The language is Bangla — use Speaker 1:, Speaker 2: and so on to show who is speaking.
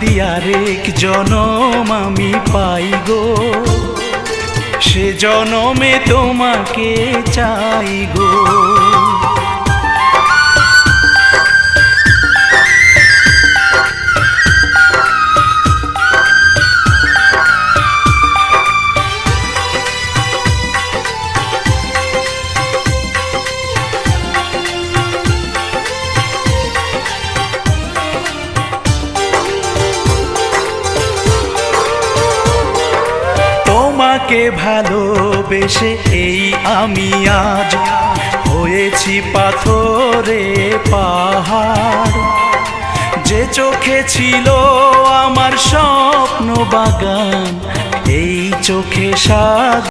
Speaker 1: যদি আরেক জনম আমি পাই গো, সে জনমে তোমাকে চাই গো। তোমাকে ভালোবেসে এই আমি আজ হয়েছি পাথরে পাহাড়। যে চোখে ছিল আমার স্বপ্ন বাগান, এই চোখে সাজ